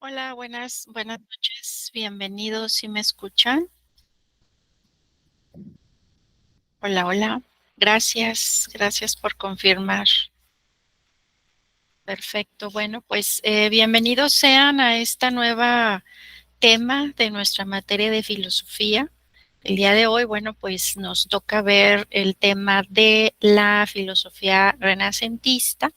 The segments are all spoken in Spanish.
Hola, buenas noches. Bienvenidos, ¿sí me escuchan? Hola, hola. Gracias por confirmar. Perfecto. Bueno, pues bienvenidos sean a esta nueva tema de nuestra materia de filosofía. El día de hoy, bueno, pues nos toca ver el tema de la filosofía renacentista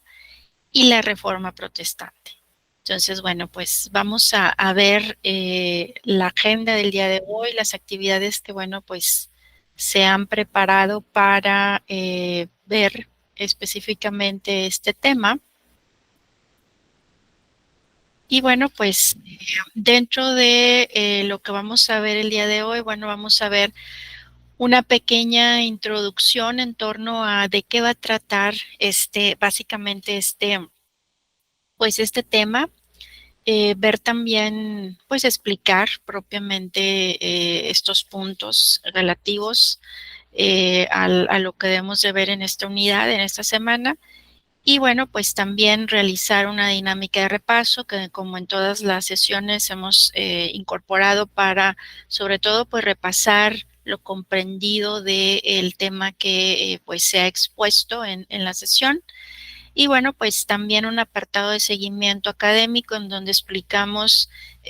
y la reforma protestante. Entonces, bueno, pues vamos a ver la agenda del día de hoy, las actividades que, bueno, pues se han preparado para ver específicamente este tema. Y bueno, pues dentro de lo que vamos a ver el día de hoy, bueno, vamos a ver una pequeña introducción en torno a de qué va a tratar básicamente pues este tema. Ver también, pues explicar propiamente estos puntos relativos a lo que debemos de ver en esta unidad, en esta semana. Y bueno, pues también realizar una dinámica de repaso que como en todas las sesiones hemos incorporado para sobre todo pues repasar lo comprendido del tema que pues se ha expuesto en la sesión. Y bueno, pues también un apartado de seguimiento académico en donde explicamos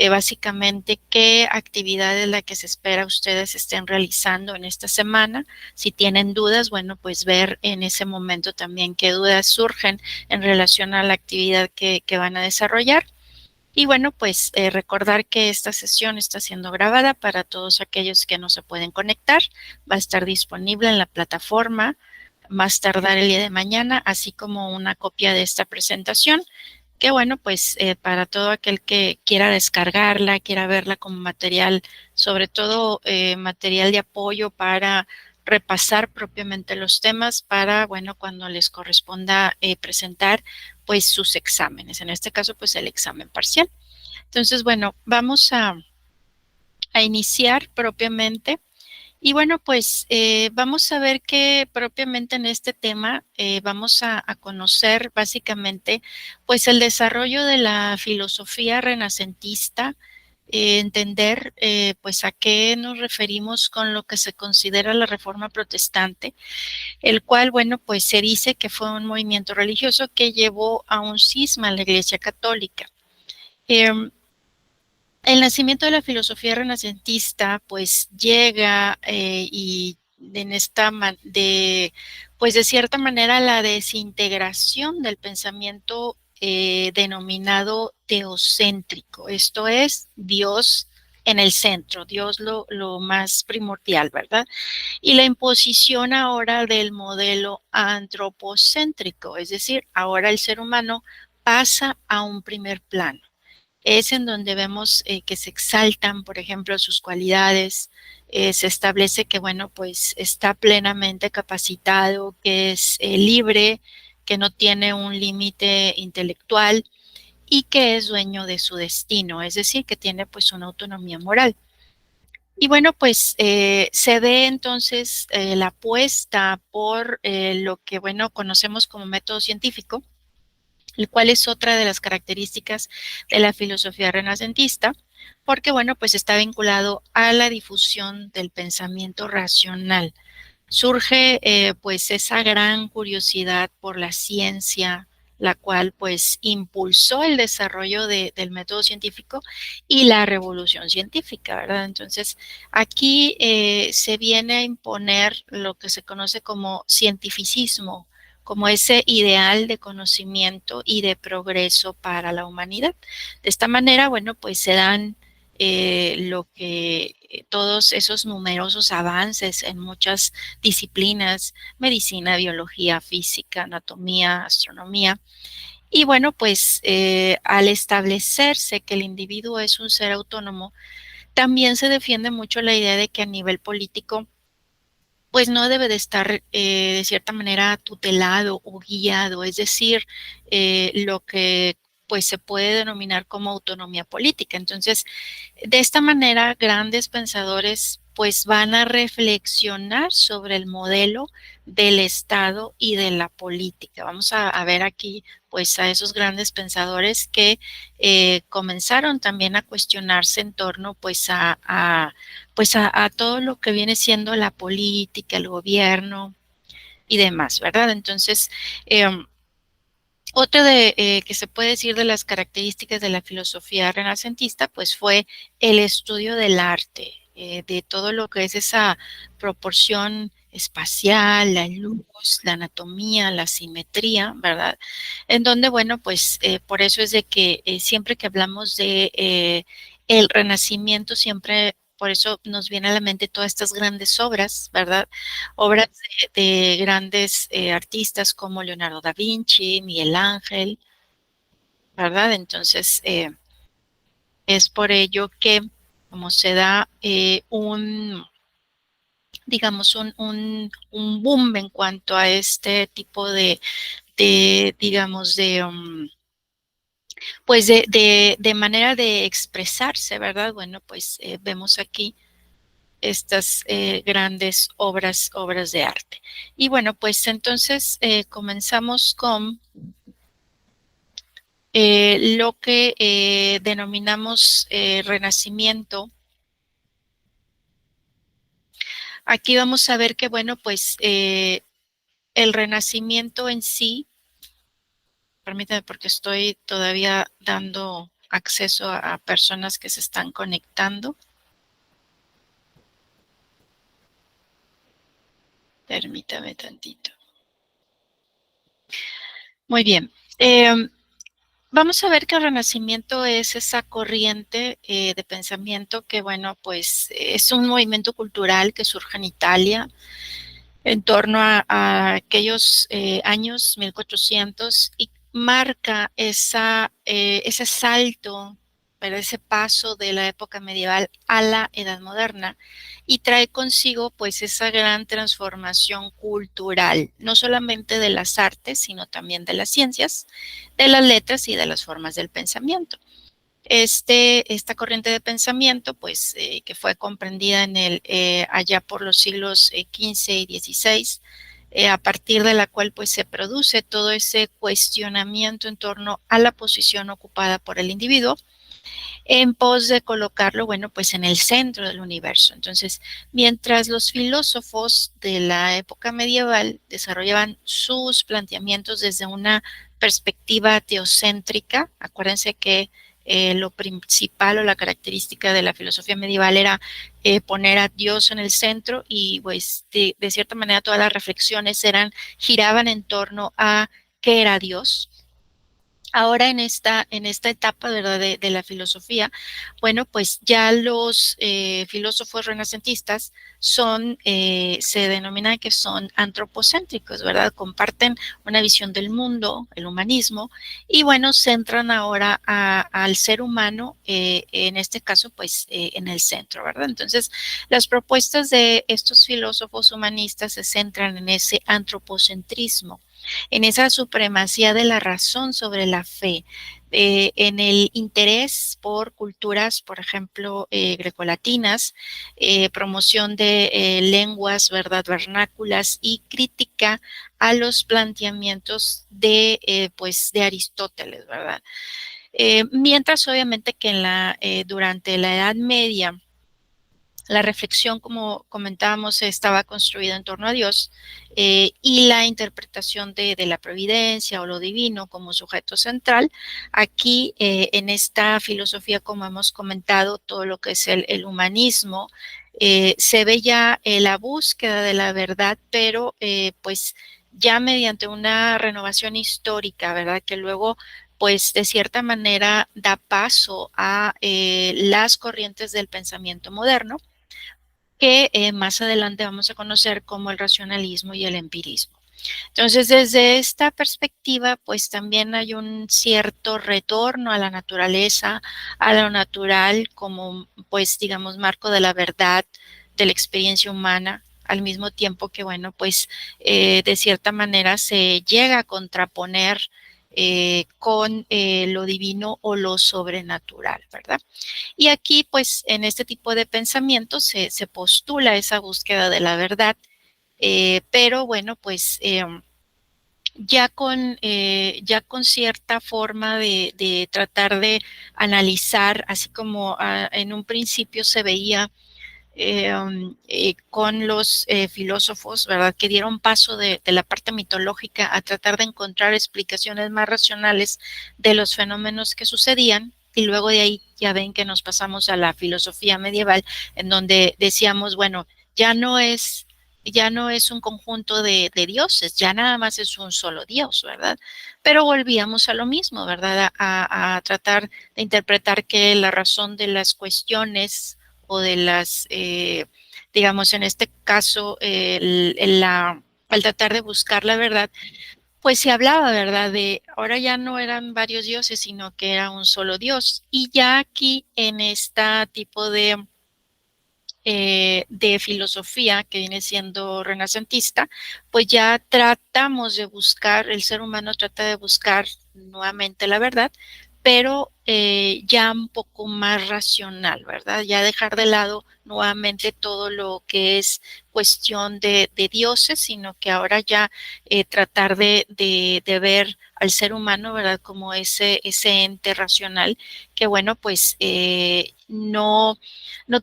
básicamente qué actividad es la que se espera ustedes estén realizando en esta semana. Si tienen dudas, bueno, pues ver en ese momento también qué dudas surgen en relación a la actividad que van a desarrollar. Y bueno, pues recordar que esta sesión está siendo grabada para todos aquellos que no se pueden conectar. Va a estar disponible en la plataforma más tardar el día de mañana, así como una copia de esta presentación, que bueno, pues para todo aquel que quiera descargarla, quiera verla como material, sobre todo material de apoyo para repasar propiamente los temas para, bueno, cuando les corresponda presentar pues sus exámenes, en este caso pues el examen parcial. Entonces, bueno, vamos a iniciar propiamente. Y bueno, pues vamos a ver que propiamente en este tema vamos a conocer básicamente pues el desarrollo de la filosofía renacentista, entender pues a qué nos referimos con lo que se considera la Reforma Protestante, el cual, bueno, pues se dice que fue un movimiento religioso que llevó a un cisma en la Iglesia Católica. Em, el nacimiento de la filosofía renacentista pues llega y en pues de cierta manera la desintegración del pensamiento denominado teocéntrico, esto es Dios en el centro, Dios lo más primordial, ¿verdad? Y la imposición ahora del modelo antropocéntrico, es decir, ahora el ser humano pasa a un primer plano. Es en donde vemos que se exaltan, por ejemplo, sus cualidades, se establece que, bueno, pues está plenamente capacitado, que es libre, que no tiene un límite intelectual y que es dueño de su destino, es decir, que tiene pues una autonomía moral. Y bueno, pues se ve entonces la apuesta por lo que, bueno, conocemos como método científico, el cual es otra de las características de la filosofía renacentista, porque bueno, pues está vinculado a la difusión del pensamiento racional. Surge pues esa gran curiosidad por la ciencia, la cual pues impulsó el desarrollo del método científico y la revolución científica, ¿verdad? Entonces, aquí se viene a imponer lo que se conoce como cientificismo, como ese ideal de conocimiento y de progreso para la humanidad. De esta manera, bueno, pues se dan lo que todos esos numerosos avances en muchas disciplinas, medicina, biología, física, anatomía, astronomía. Y bueno, pues al establecerse que el individuo es un ser autónomo, también se defiende mucho la idea de que a nivel político pues no debe de estar de cierta manera tutelado o guiado, es decir, lo que pues se puede denominar como autonomía política. Entonces, de esta manera, grandes pensadores pues van a reflexionar sobre el modelo del Estado y de la política. Vamos a ver aquí pues a esos grandes pensadores que comenzaron también a cuestionarse en torno pues a todo lo que viene siendo la política, el gobierno y demás, ¿verdad? Entonces, otra que se puede decir de las características de la filosofía renacentista, pues fue el estudio del arte, de todo lo que es esa proporción espacial, la luz, la anatomía, la simetría, ¿verdad? En donde, bueno, pues por eso es de que siempre que hablamos de el Renacimiento, siempre por eso nos viene a la mente todas estas grandes obras, ¿verdad? Obras de grandes artistas como Leonardo da Vinci, Miguel Ángel, ¿verdad? Entonces, es por ello que como se da digamos, un boom en cuanto a este tipo digamos, pues de manera de expresarse, ¿verdad? Bueno, pues vemos aquí estas grandes obras de arte. Y bueno, pues entonces comenzamos con lo que denominamos Renacimiento. Aquí vamos a ver que, bueno, pues el Renacimiento en sí, permítame porque estoy todavía dando acceso a personas que se están conectando. Permítame tantito. Muy bien. Vamos a ver que el Renacimiento es esa corriente de pensamiento que, bueno, pues es un movimiento cultural que surge en Italia en torno a aquellos años 1400 y marca ese salto, pero ese paso de la época medieval a la Edad Moderna y trae consigo pues esa gran transformación cultural, no solamente de las artes, sino también de las ciencias, de las letras y de las formas del pensamiento. Esta corriente de pensamiento, pues, que fue comprendida allá por los siglos XV y XVI, a partir de la cual pues se produce todo ese cuestionamiento en torno a la posición ocupada por el individuo en pos de colocarlo, bueno, pues en el centro del universo. Entonces, mientras los filósofos de la época medieval desarrollaban sus planteamientos desde una perspectiva teocéntrica, acuérdense que lo principal o la característica de la filosofía medieval era poner a Dios en el centro y pues de cierta manera todas las reflexiones giraban en torno a qué era Dios. Ahora en esta etapa, ¿verdad? De la filosofía, bueno, pues ya los filósofos renacentistas se denominan que son antropocéntricos, ¿verdad? Comparten una visión del mundo, el humanismo, y bueno, centran ahora al ser humano, en este caso, pues en el centro, ¿verdad? Entonces, las propuestas de estos filósofos humanistas se centran en ese antropocentrismo, en esa supremacía de la razón sobre la fe, en el interés por culturas, por ejemplo, grecolatinas, promoción de lenguas, ¿verdad?, vernáculas y crítica a los planteamientos pues, de Aristóteles, ¿verdad? Mientras obviamente que durante la Edad Media, la reflexión, como comentábamos, estaba construida en torno a Dios y la interpretación de la providencia o lo divino como sujeto central. Aquí, en esta filosofía, como hemos comentado, todo lo que es el humanismo, se ve ya la búsqueda de la verdad, pero pues ya mediante una renovación histórica, ¿verdad? Que luego pues de cierta manera da paso a las corrientes del pensamiento moderno que más adelante vamos a conocer como el racionalismo y el empirismo. Entonces, desde esta perspectiva, pues también hay un cierto retorno a la naturaleza, a lo natural como, pues, digamos, marco de la verdad, de la experiencia humana, al mismo tiempo que, bueno, pues, de cierta manera se llega a contraponer con lo divino o lo sobrenatural, ¿verdad? Y aquí, pues, en este tipo de pensamientos se postula esa búsqueda de la verdad, pero bueno, pues ya con cierta forma de tratar de analizar, así como en un principio se veía con los filósofos, ¿verdad? Que dieron paso de la parte mitológica a tratar de encontrar explicaciones más racionales de los fenómenos que sucedían. Y luego de ahí ya ven que nos pasamos a la filosofía medieval, en donde decíamos, bueno, ya no es, ya no es un conjunto de dioses, ya nada más es un solo Dios, ¿verdad? Pero volvíamos a lo mismo, ¿verdad? A tratar de interpretar que la razón de las cuestiones o de las, digamos, en este caso, al tratar de buscar la verdad, pues se hablaba, ¿verdad? De ahora ya no eran varios dioses, sino que era un solo Dios. Y ya aquí en este tipo de filosofía que viene siendo renacentista, pues ya tratamos de buscar, el ser humano trata de buscar nuevamente la verdad, pero ya un poco más racional, ¿verdad? Ya dejar de lado nuevamente todo lo que es cuestión de dioses, sino que ahora ya tratar de ver al ser humano, ¿verdad? Como ese ente racional que, bueno, pues no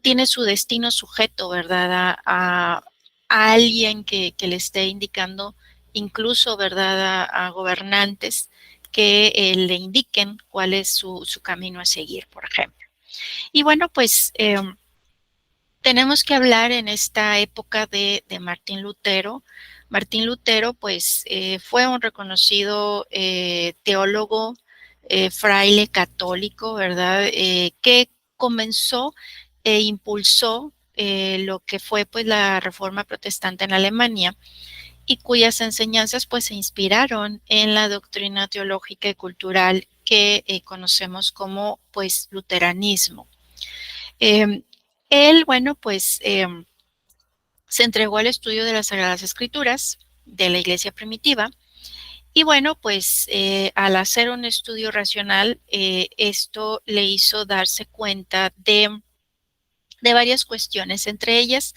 tiene su destino sujeto, ¿verdad? A alguien que le esté indicando, incluso, ¿verdad? A gobernantes que le indiquen cuál es su camino a seguir, por ejemplo. Y bueno, pues tenemos que hablar en esta época de Martín Lutero. Martín Lutero, pues, fue un reconocido teólogo, fraile católico, ¿verdad? Que comenzó e impulsó lo que fue, pues, la Reforma Protestante en Alemania y cuyas enseñanzas, pues, se inspiraron en la doctrina teológica y cultural que conocemos como, pues, luteranismo. Eh, Él, bueno, pues se entregó al estudio de las Sagradas Escrituras de la Iglesia primitiva y bueno, pues al hacer un estudio racional, esto le hizo darse cuenta de varias cuestiones, entre ellas,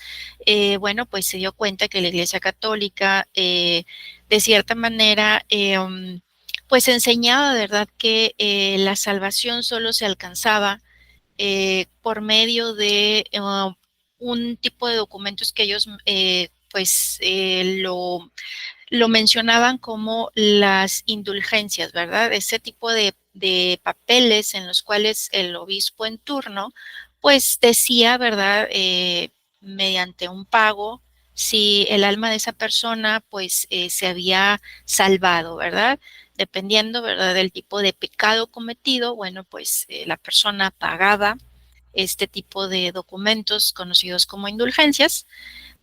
bueno, pues se dio cuenta que la Iglesia Católica, de cierta manera, pues enseñaba, ¿verdad?, que la salvación solo se alcanzaba por medio de un tipo de documentos que ellos pues lo mencionaban como las indulgencias, ¿verdad? Ese tipo de papeles en los cuales el obispo en turno pues decía, ¿verdad? Mediante un pago, si el alma de esa persona pues se había salvado, ¿verdad? Dependiendo, ¿verdad? Del tipo de pecado cometido, bueno, pues la persona pagaba este tipo de documentos conocidos como indulgencias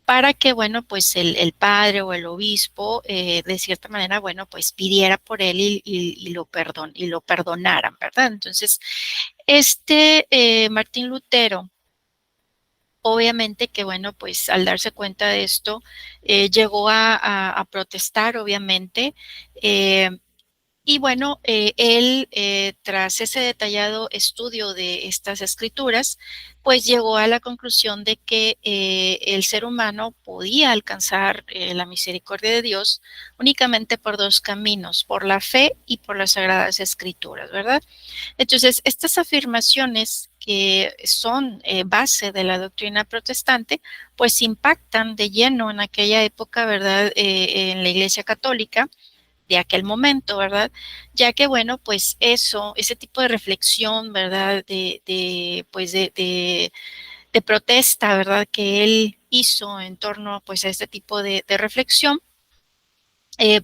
para que, bueno, pues el padre o el obispo, de cierta manera, bueno, pues pidiera por él y lo perdonaran, ¿verdad? Entonces, Martín Lutero, obviamente que, bueno, pues al darse cuenta de esto, llegó a protestar, obviamente, eh, y bueno, él, tras ese detallado estudio de estas escrituras, pues llegó a la conclusión de que el ser humano podía alcanzar la misericordia de Dios únicamente por dos caminos, por la fe y por las sagradas escrituras, ¿verdad? Entonces, estas afirmaciones que son base de la doctrina protestante, pues impactan de lleno en aquella época, ¿verdad? En la Iglesia Católica de aquel momento, ¿verdad? Ya que, bueno, pues eso, ese tipo de reflexión, ¿verdad? Pues de protesta, ¿verdad? Que él hizo en torno, pues, a este tipo de reflexión,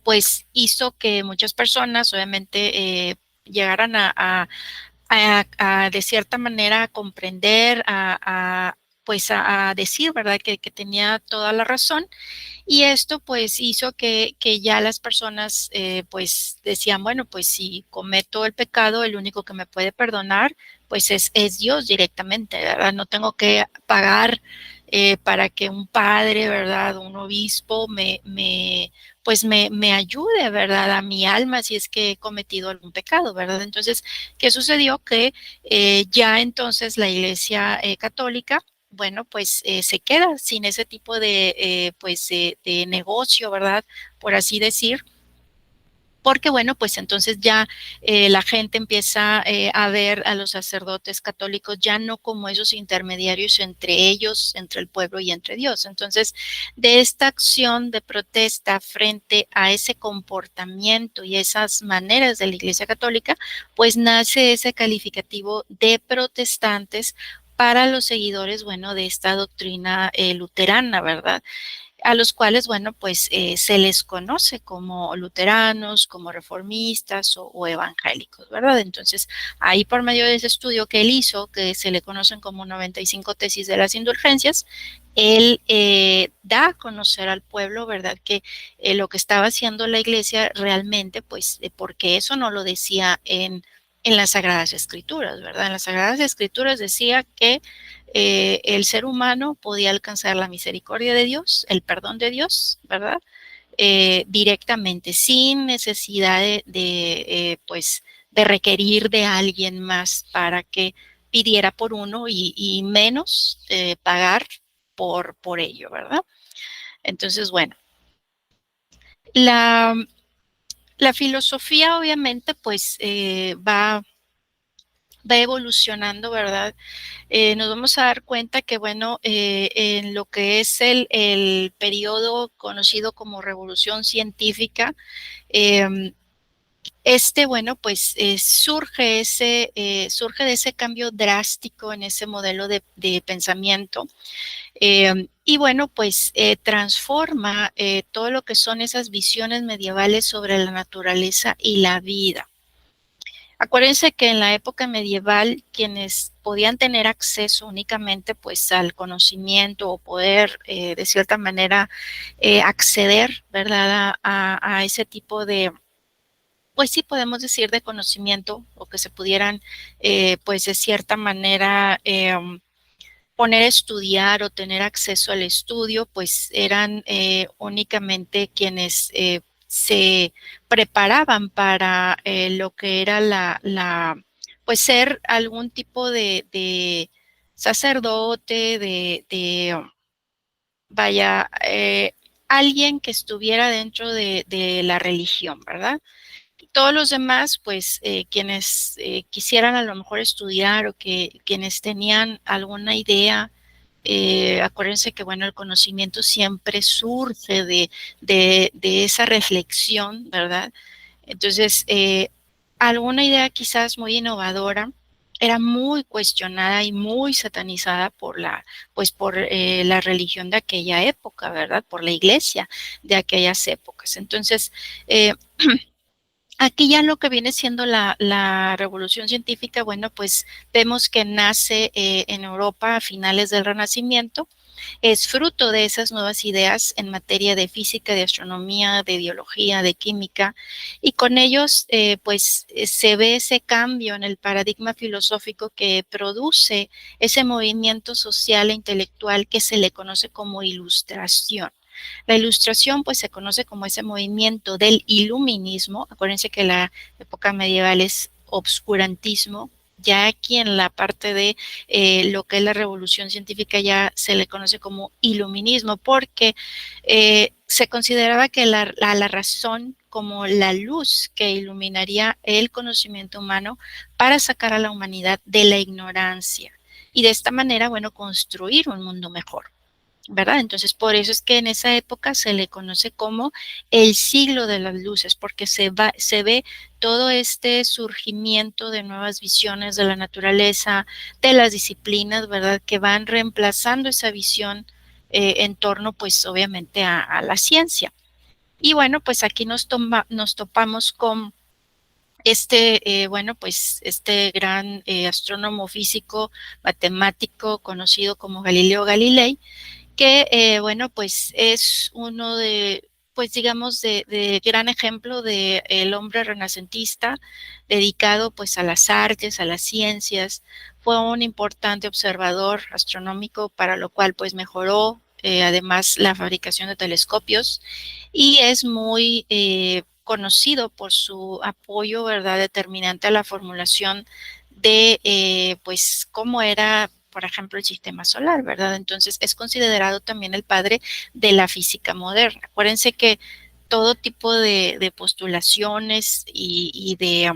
pues hizo que muchas personas, obviamente, llegaran de cierta manera a comprender, pues a decir, ¿verdad? Que tenía toda la razón y esto pues hizo que ya las personas pues decían, bueno, pues si cometo el pecado, el único que me puede perdonar pues es Dios directamente, ¿verdad? No tengo que pagar para que un padre, ¿verdad? Un obispo pues me ayude, ¿verdad? A mi alma si es que he cometido algún pecado, ¿verdad? Entonces, ¿qué sucedió? Que ya entonces la Iglesia católica, bueno, pues se queda sin ese tipo de, pues, de negocio, ¿verdad? Por así decir, porque bueno, pues entonces ya la gente empieza a ver a los sacerdotes católicos ya no como esos intermediarios entre ellos, entre el pueblo y entre Dios. Entonces, de esta acción de protesta frente a ese comportamiento y esas maneras de la Iglesia Católica, pues nace ese calificativo de protestantes para los seguidores, bueno, de esta doctrina luterana, ¿verdad? A los cuales, bueno, pues se les conoce como luteranos, como reformistas o evangélicos, ¿verdad? Entonces, ahí por medio de ese estudio que él hizo, que se le conocen como 95 tesis de las indulgencias, él da a conocer al pueblo, ¿verdad? Que lo que estaba haciendo la iglesia realmente, pues, porque eso no lo decía en las Sagradas Escrituras, ¿verdad? En las Sagradas Escrituras decía que el ser humano podía alcanzar la misericordia de Dios, el perdón de Dios, ¿verdad? Directamente, sin necesidad pues, de requerir de alguien más para que pidiera por uno y menos pagar por ello, ¿verdad? Entonces, bueno, la, la filosofía obviamente pues va evolucionando, ¿verdad? Nos vamos a dar cuenta que, bueno, en lo que es el periodo conocido como revolución científica, eh, bueno, pues surge de ese cambio drástico en ese modelo de pensamiento y bueno, pues transforma todo lo que son esas visiones medievales sobre la naturaleza y la vida. Acuérdense que en la época medieval quienes podían tener acceso únicamente pues al conocimiento o poder de cierta manera acceder, ¿verdad? A ese tipo de, pues sí podemos decir de conocimiento o que se pudieran pues de cierta manera poner a estudiar o tener acceso al estudio, pues eran únicamente quienes se preparaban para lo que era pues ser algún tipo de sacerdote, vaya, alguien que estuviera dentro de la religión, ¿verdad? Todos los demás, pues quienes quisieran a lo mejor estudiar o que quienes tenían alguna idea, acuérdense que bueno, el conocimiento siempre surge de esa reflexión, ¿verdad? Entonces, alguna idea quizás muy innovadora era muy cuestionada y muy satanizada pues por la religión de aquella época, ¿verdad? Por la iglesia de aquellas épocas. Entonces, eh, aquí ya lo que viene siendo la revolución científica, bueno, pues vemos que nace en Europa a finales del Renacimiento, es fruto de esas nuevas ideas en materia de física, de astronomía, de biología, de química, y con ellos pues se ve ese cambio en el paradigma filosófico que produce ese movimiento social e intelectual que se le conoce como ilustración. La ilustración pues se conoce como ese movimiento del iluminismo. Acuérdense que la época medieval es obscurantismo. Ya aquí en la parte de lo que es la revolución científica ya se le conoce como iluminismo porque se consideraba que la razón como la luz que iluminaría el conocimiento humano para sacar a la humanidad de la ignorancia y de esta manera, bueno, construir un mundo mejor. ¿Verdad? Entonces, por eso es que en esa época se le conoce como el siglo de las luces, porque se ve todo este surgimiento de nuevas visiones de la naturaleza, de las disciplinas, ¿verdad? Que van reemplazando esa visión en torno, pues, obviamente a la ciencia. Y bueno, pues aquí nos topamos con bueno, pues este gran astrónomo físico, matemático, conocido como Galileo Galilei, que, bueno, pues es uno pues digamos, de gran ejemplo de el hombre renacentista dedicado pues a las artes, a las ciencias. Fue un importante observador astronómico, para lo cual pues mejoró además la fabricación de telescopios, y es muy conocido por su apoyo, ¿verdad?, determinante a la formulación de pues cómo era, por ejemplo, el sistema solar, ¿verdad? Entonces es considerado también el padre de la física moderna. Acuérdense que todo tipo de postulaciones y de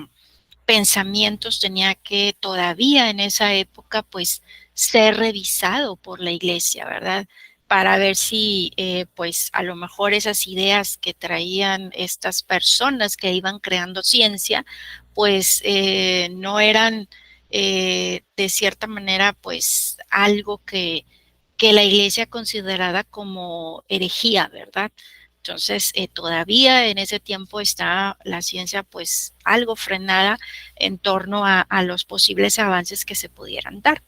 pensamientos tenía que todavía en esa época pues ser revisado por la iglesia, ¿verdad? Para ver si pues a lo mejor esas ideas que traían estas personas que iban creando ciencia pues no eran de cierta manera pues algo que la iglesia considerara como herejía, ¿verdad? Entonces, todavía en ese tiempo está la ciencia pues algo frenada en torno a los posibles avances que se pudieran dar.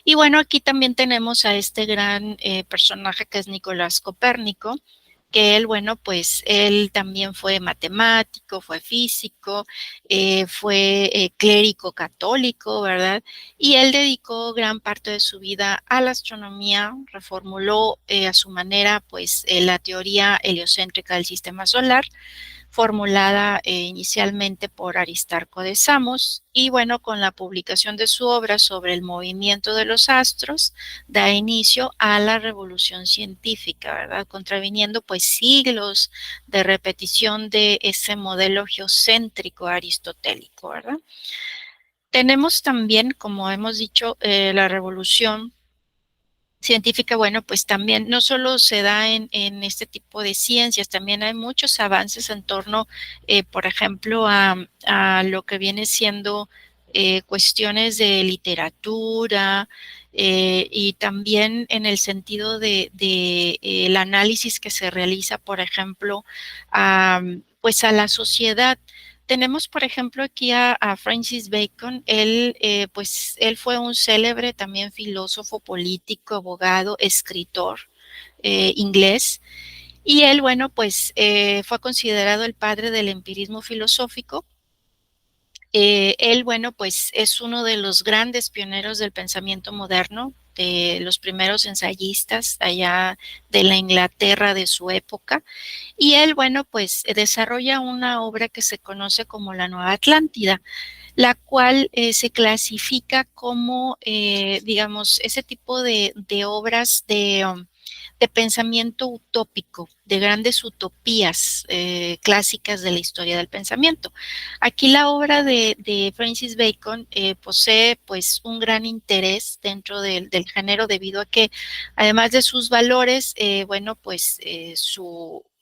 Y bueno, aquí también tenemos a este gran personaje que es Nicolás Copérnico, que él, bueno, pues él también fue matemático, fue físico, fue clérigo católico, ¿verdad? Y él dedicó gran parte de su vida a la astronomía, reformuló a su manera, pues, la teoría heliocéntrica del sistema solar, formulada inicialmente por Aristarco de Samos, y bueno, con la publicación de su obra sobre el movimiento de los astros, da inicio a la revolución científica, ¿verdad? Contraviniendo pues siglos de repetición de ese modelo geocéntrico aristotélico, ¿verdad? Tenemos también, como hemos dicho, la revolución científica, bueno, pues también no solo se da en este tipo de ciencias, también hay muchos avances en torno, por ejemplo, a lo que viene siendo cuestiones de literatura, y también en el sentido de el análisis que se realiza, por ejemplo, pues a la sociedad. Tenemos, por ejemplo, aquí a Francis Bacon. Él, pues, él fue un célebre también filósofo, político, abogado, escritor inglés. Y él, bueno, pues fue considerado el padre del empirismo filosófico. Él, bueno, pues es uno de los grandes pioneros del pensamiento moderno, de los primeros ensayistas allá de la Inglaterra de su época. Y él, bueno, pues desarrolla una obra que se conoce como la Nueva Atlántida, la cual se clasifica como, digamos, ese tipo de obras de pensamiento utópico, de grandes utopías clásicas de la historia del pensamiento. Aquí la obra de Francis Bacon posee pues un gran interés dentro del género, debido a que además de sus valores, bueno, pues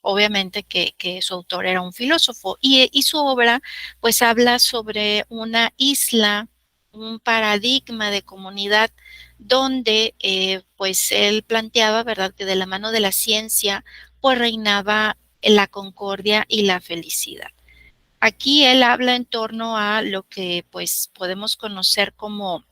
obviamente que su autor era un filósofo, y su obra pues habla sobre una isla, un paradigma de comunidad donde pues él planteaba, ¿verdad?, que de la mano de la ciencia pues reinaba la concordia y la felicidad. Aquí él habla en torno a lo que pues podemos conocer como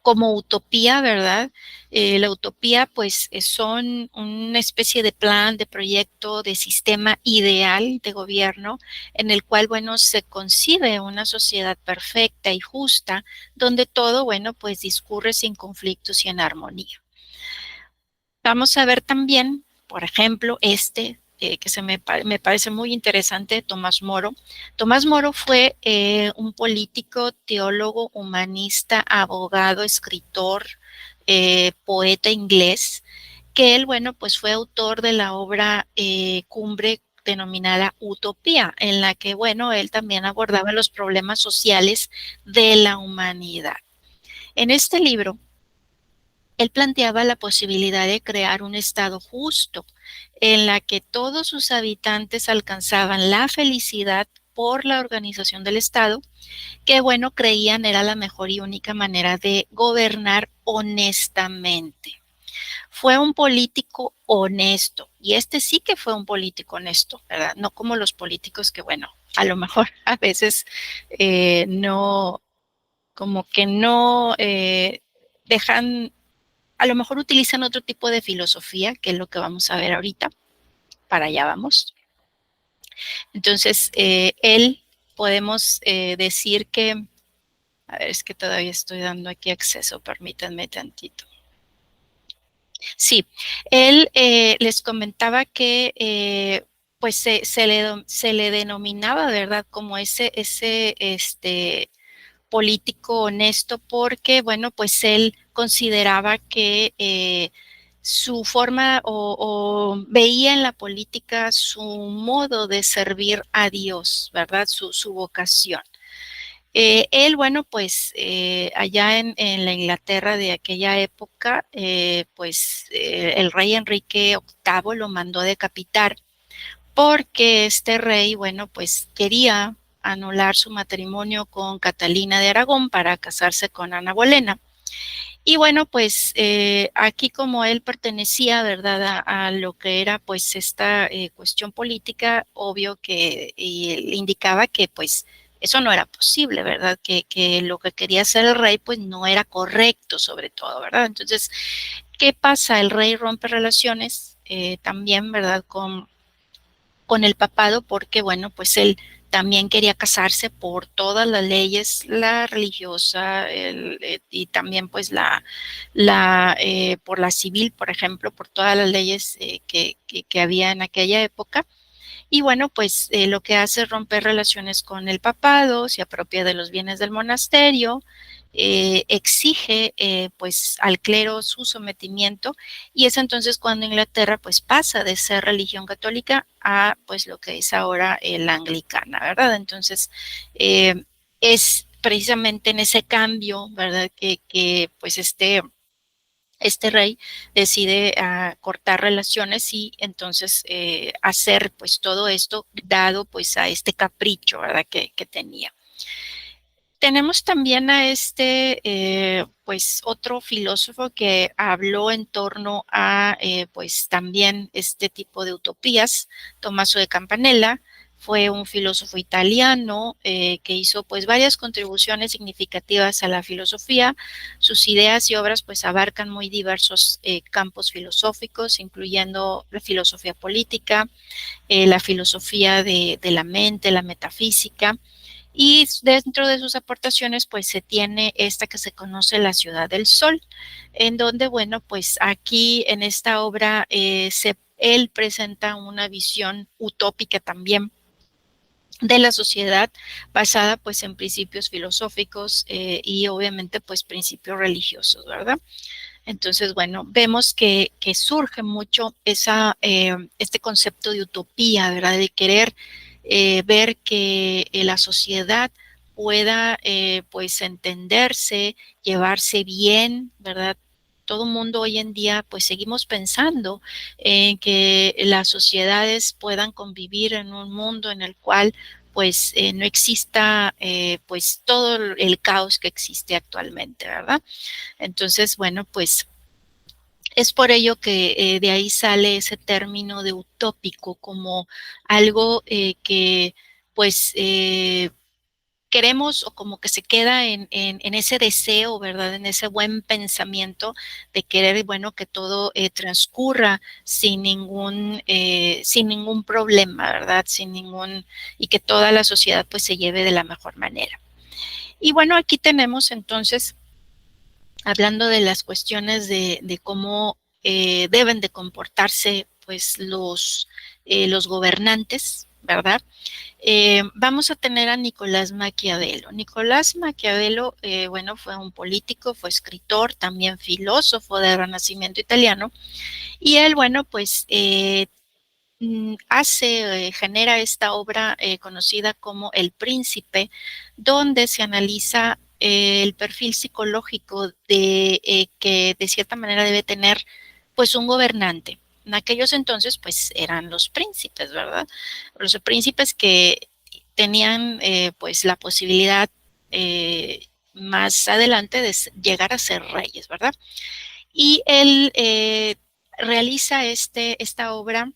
utopía, ¿verdad? La utopía, pues, son una especie de plan, de proyecto, de sistema ideal de gobierno en el cual, bueno, se concibe una sociedad perfecta y justa, donde todo, bueno, pues discurre sin conflictos y en armonía. Vamos a ver también, por ejemplo, que me parece muy interesante, Tomás Moro. Tomás Moro fue un político, teólogo, humanista, abogado, escritor, poeta inglés, que él, bueno, pues fue autor de la obra cumbre denominada Utopía, en la que, bueno, él también abordaba los problemas sociales de la humanidad. En este libro, él planteaba la posibilidad de crear un estado justo en la que todos sus habitantes alcanzaban la felicidad por la organización del Estado, que, bueno, creían era la mejor y única manera de gobernar honestamente. Fue un político honesto, y este sí que fue un político honesto, ¿verdad? No como los políticos que, bueno, a lo mejor a veces no, como que no dejan, a lo mejor utilizan otro tipo de filosofía, que es lo que vamos a ver ahorita. para allá vamos. Entonces, él podemos decir que, a ver, es que todavía estoy dando aquí acceso, permítanme tantito. Sí, él les comentaba que pues se le denominaba, ¿verdad? Como político honesto porque, bueno, pues él consideraba que su forma o veía en la política su modo de servir a Dios, ¿verdad? Su vocación. Él, bueno, pues allá en la Inglaterra de aquella época, el rey Enrique VIII lo mandó decapitar porque este rey, bueno, pues quería anular su matrimonio con Catalina de Aragón para casarse con Ana Bolena. Y bueno, pues aquí como él pertenecía, ¿verdad?, a lo que era pues esta cuestión política, obvio que y él indicaba que pues eso no era posible, ¿verdad? Que lo que quería hacer el rey pues no era correcto sobre todo, ¿verdad? Entonces, ¿qué pasa? El rey rompe relaciones también, ¿verdad?, con el papado porque, bueno, pues él también quería casarse por todas las leyes, la religiosa y también pues por la civil, por ejemplo, por todas las leyes que había en aquella época. Y bueno, pues lo que hace es romper relaciones con el papado, se apropia de los bienes del monasterio, exige pues al clero su sometimiento y es entonces cuando Inglaterra pues pasa de ser religión católica a pues lo que es ahora la anglicana, ¿verdad? Entonces es precisamente en ese cambio, ¿verdad? Que pues este rey decide cortar relaciones y entonces hacer pues todo esto dado pues a este capricho, ¿verdad? Que tenía. Tenemos también a pues otro filósofo que habló en torno a, pues también este tipo de utopías, Tommaso de Campanella, fue un filósofo italiano que hizo pues varias contribuciones significativas a la filosofía. Sus ideas y obras pues abarcan muy diversos campos filosóficos, incluyendo la filosofía política, la filosofía de la mente, la metafísica. Y dentro de sus aportaciones, pues se tiene esta que se conoce la Ciudad del Sol, en donde, bueno, pues aquí en esta obra él presenta una visión utópica también de la sociedad basada pues en principios filosóficos y obviamente pues principios religiosos, ¿verdad? Entonces, bueno, vemos que surge mucho este concepto de utopía, ¿verdad? De querer ver que la sociedad pueda, pues, entenderse, llevarse bien, ¿verdad? Todo el mundo hoy en día, pues, seguimos pensando en que las sociedades puedan convivir en un mundo en el cual, pues, no exista, pues, todo el caos que existe actualmente, ¿verdad? Entonces, bueno, pues es por ello que de ahí sale ese término de utópico como algo que pues queremos o como que se queda en ese deseo, ¿verdad? En ese buen pensamiento de querer, bueno, que todo transcurra sin ningún problema, ¿verdad? Y que toda la sociedad pues se lleve de la mejor manera. Y bueno, aquí tenemos entonces hablando de las cuestiones de cómo deben de comportarse pues los gobernantes, ¿verdad? Vamos a tener a Nicolás Maquiavelo. Nicolás Maquiavelo, bueno, fue un político, fue escritor, también filósofo del Renacimiento italiano, y él, bueno, pues genera esta obra conocida como El Príncipe, donde se analiza el perfil psicológico que de cierta manera debe tener pues un gobernante. En aquellos entonces pues eran los príncipes, ¿verdad? Los príncipes que tenían pues la posibilidad más adelante de llegar a ser reyes, ¿verdad? Y él realiza esta obra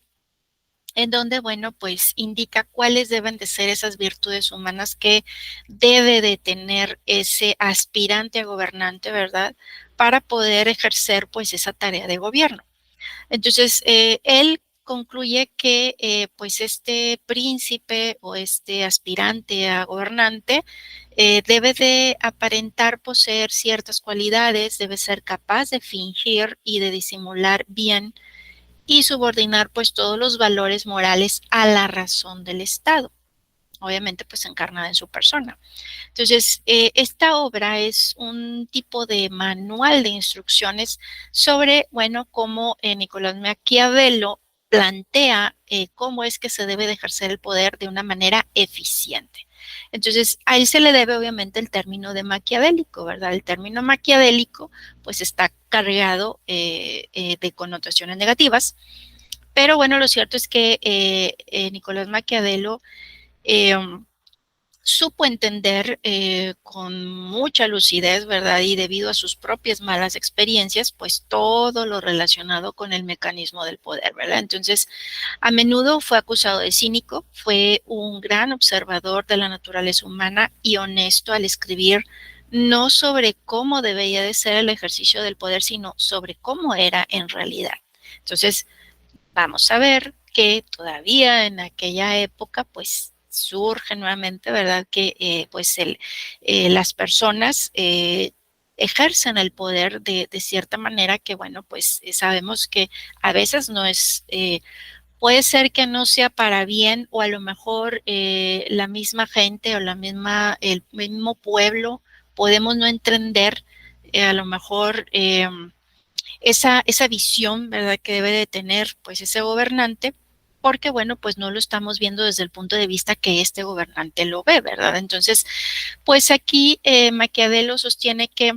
en donde, bueno, pues indica cuáles deben de ser esas virtudes humanas que debe de tener ese aspirante a gobernante, ¿verdad? Para poder ejercer pues esa tarea de gobierno. Entonces, él concluye que pues este príncipe o este aspirante a gobernante debe de aparentar poseer ciertas cualidades, debe ser capaz de fingir y de disimular bien y subordinar pues todos los valores morales a la razón del Estado, obviamente pues encarnada en su persona. Entonces, esta obra es un tipo de manual de instrucciones sobre, bueno, cómo Nicolás Maquiavelo plantea cómo es que se debe de ejercer el poder de una manera eficiente. Entonces, a él se le debe obviamente el término de maquiavélico, ¿verdad? El término maquiavélico pues está cargado de connotaciones negativas, pero bueno, lo cierto es que Nicolás Maquiavelo eh, supo entender con mucha lucidez, ¿verdad? Y debido a sus propias malas experiencias, pues todo lo relacionado con el mecanismo del poder, ¿verdad? Entonces, a menudo fue acusado de cínico, fue un gran observador de la naturaleza humana y honesto al escribir no sobre cómo debía de ser el ejercicio del poder, sino sobre cómo era en realidad. Entonces, vamos a ver que todavía en aquella época, pues surge nuevamente, ¿verdad? Que pues las personas ejercen el poder de cierta manera que, bueno, pues sabemos que a veces no es, puede ser que no sea para bien o a lo mejor la misma gente o el mismo pueblo podemos no entender a lo mejor esa visión, ¿verdad?, que debe de tener pues ese gobernante, porque bueno, pues no lo estamos viendo desde el punto de vista que este gobernante lo ve, ¿verdad? Entonces, pues aquí Maquiavelo sostiene que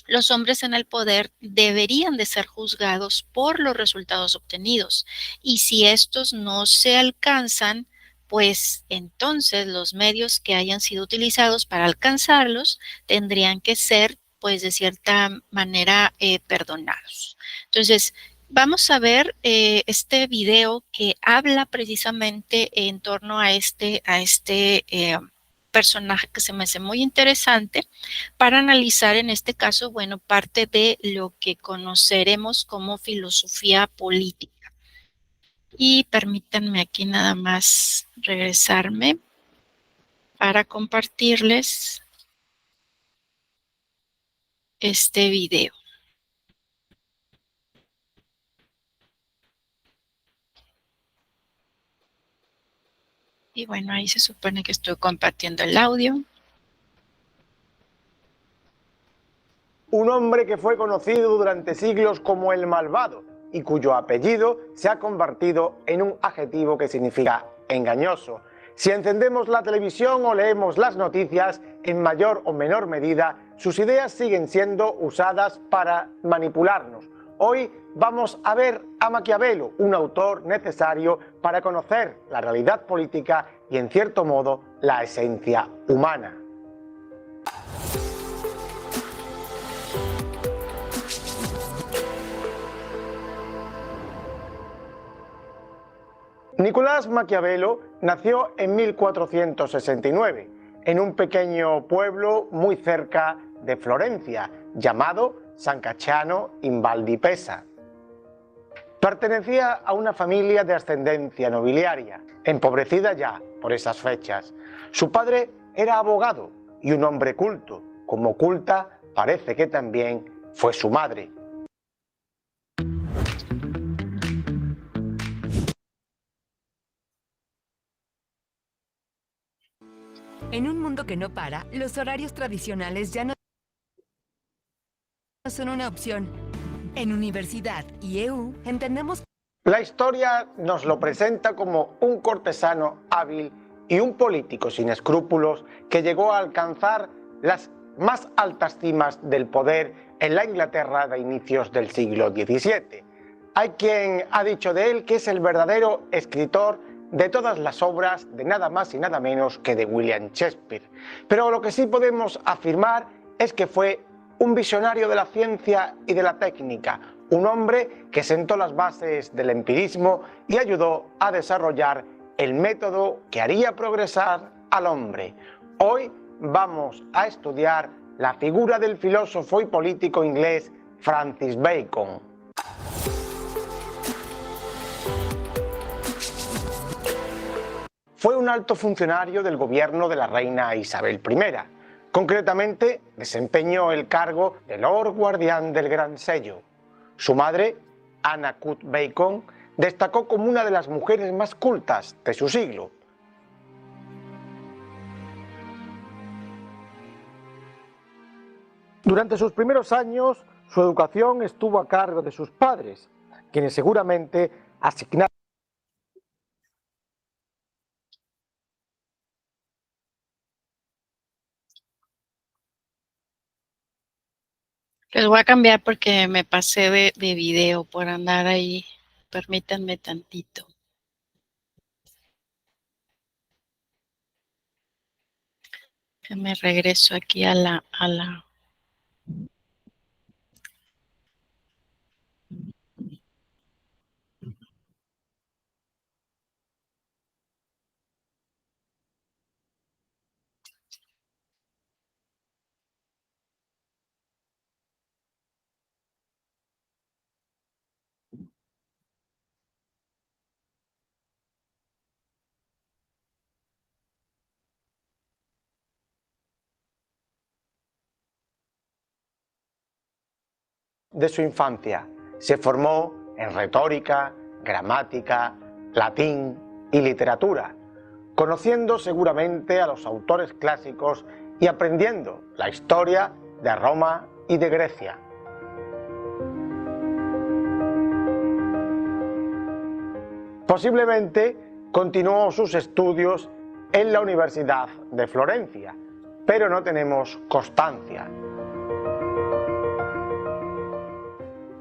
los hombres en el poder deberían de ser juzgados por los resultados obtenidos y si estos no se alcanzan, pues entonces los medios que hayan sido utilizados para alcanzarlos tendrían que ser pues de cierta manera perdonados. Entonces, vamos a ver este video que habla precisamente en torno a este personaje que se me hace muy interesante para analizar en este caso, bueno, parte de lo que conoceremos como filosofía política. Y permítanme aquí nada más regresarme para compartirles este video. Y bueno, ahí se supone que estoy compartiendo el audio. Un hombre que fue conocido durante siglos como el malvado y cuyo apellido se ha convertido en un adjetivo que significa engañoso. Si encendemos la televisión o leemos las noticias, en mayor o menor medida, sus ideas siguen siendo usadas para manipularnos. Hoy vamos a ver a Maquiavelo, un autor necesario para conocer la realidad política y, en cierto modo, la esencia humana. Nicolás Maquiavelo nació en 1469 en un pequeño pueblo muy cerca de Florencia, llamado San Cacciano in Val di Pesa. Pertenecía a una familia de ascendencia nobiliaria, empobrecida ya por esas fechas. Su padre era abogado y un hombre culto, como culta parece que también fue su madre. En un mundo que no para, los horarios tradicionales ya no son una opción. En Universidad IEU entendemos La historia nos lo presenta como un cortesano hábil y un político sin escrúpulos que llegó a alcanzar las más altas cimas del poder en la Inglaterra de inicios del siglo XVII. Hay quien ha dicho de él que es el verdadero escritor de todas las obras de nada más y nada menos que de William Shakespeare. Pero lo que sí podemos afirmar es que fue un visionario de la ciencia y de la técnica, un hombre que sentó las bases del empirismo y ayudó a desarrollar el método que haría progresar al hombre. Hoy vamos a estudiar la figura del filósofo y político inglés Francis Bacon. fue un alto funcionario del gobierno de la reina Isabel I. Concretamente, desempeñó el cargo de Lord Guardián del Gran Sello. Su madre, Anna Cut Bacon, destacó como una de las mujeres más cultas de su siglo. Durante sus primeros años, su educación estuvo a cargo de sus padres, quienes seguramente asignaron. Les voy a cambiar porque me pasé de video por andar ahí. Permítanme tantito. Que me regreso aquí a la de su infancia. Se formó en retórica, gramática, latín y literatura, conociendo seguramente a los autores clásicos y aprendiendo la historia de Roma y de Grecia. Posiblemente continuó sus estudios en la Universidad de Florencia, pero no tenemos constancia.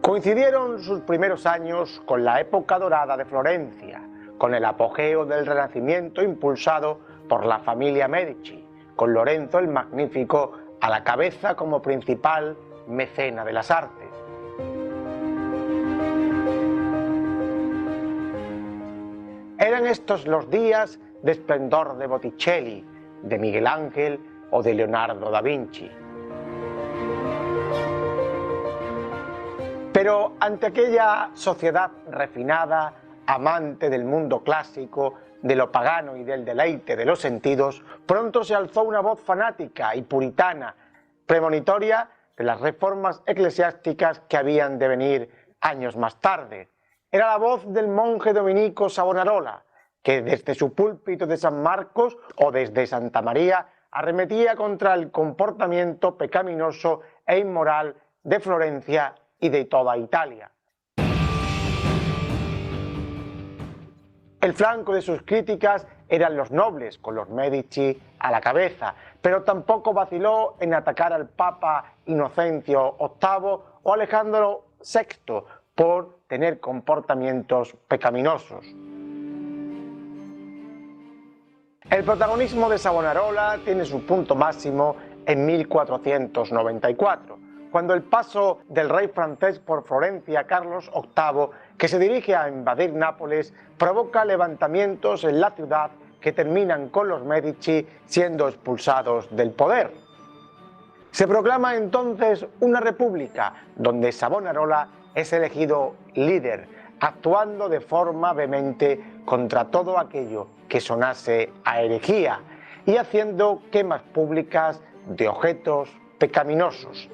Coincidieron sus primeros años con la época dorada de Florencia, con el apogeo del Renacimiento impulsado por la familia Medici, con Lorenzo el Magnífico a la cabeza como principal mecena de las artes. Eran estos los días de esplendor de Botticelli, de Miguel Ángel o de Leonardo da Vinci. Pero ante aquella sociedad refinada, amante del mundo clásico, de lo pagano y del deleite de los sentidos, pronto se alzó una voz fanática y puritana, premonitoria de las reformas eclesiásticas que habían de venir años más tarde. Era la voz del monje dominico Savonarola, que desde su púlpito de San Marcos o desde Santa María arremetía contra el comportamiento pecaminoso e inmoral de Florencia y de toda Italia. El flanco de sus críticas eran los nobles, con los Medici a la cabeza, pero tampoco vaciló en atacar al Papa Inocencio VIII o Alejandro VI por tener comportamientos pecaminosos. El protagonismo de Savonarola tiene su punto máximo en 1494, cuando el paso del rey francés por Florencia, Carlos VIII, que se dirige a invadir Nápoles, provoca levantamientos en la ciudad que terminan con los Medici siendo expulsados del poder. Se proclama entonces una república, donde Savonarola es elegido líder, actuando de forma vehemente contra todo aquello que sonase a herejía y haciendo quemas públicas de objetos pecaminosos.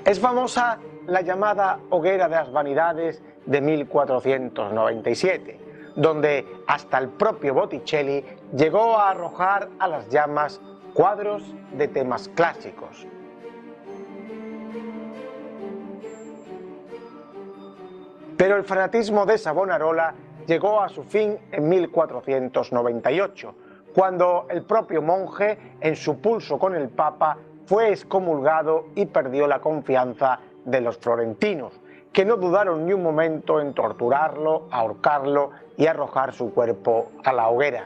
Es famosa la llamada Hoguera de las Vanidades de 1497, donde hasta el propio Botticelli llegó a arrojar a las llamas cuadros de temas clásicos. Pero el fanatismo de Savonarola llegó a su fin en 1498, cuando el propio monje, en su pulso con el Papa, fue excomulgado y perdió la confianza de los florentinos, que no dudaron ni un momento en torturarlo, ahorcarlo y arrojar su cuerpo a la hoguera.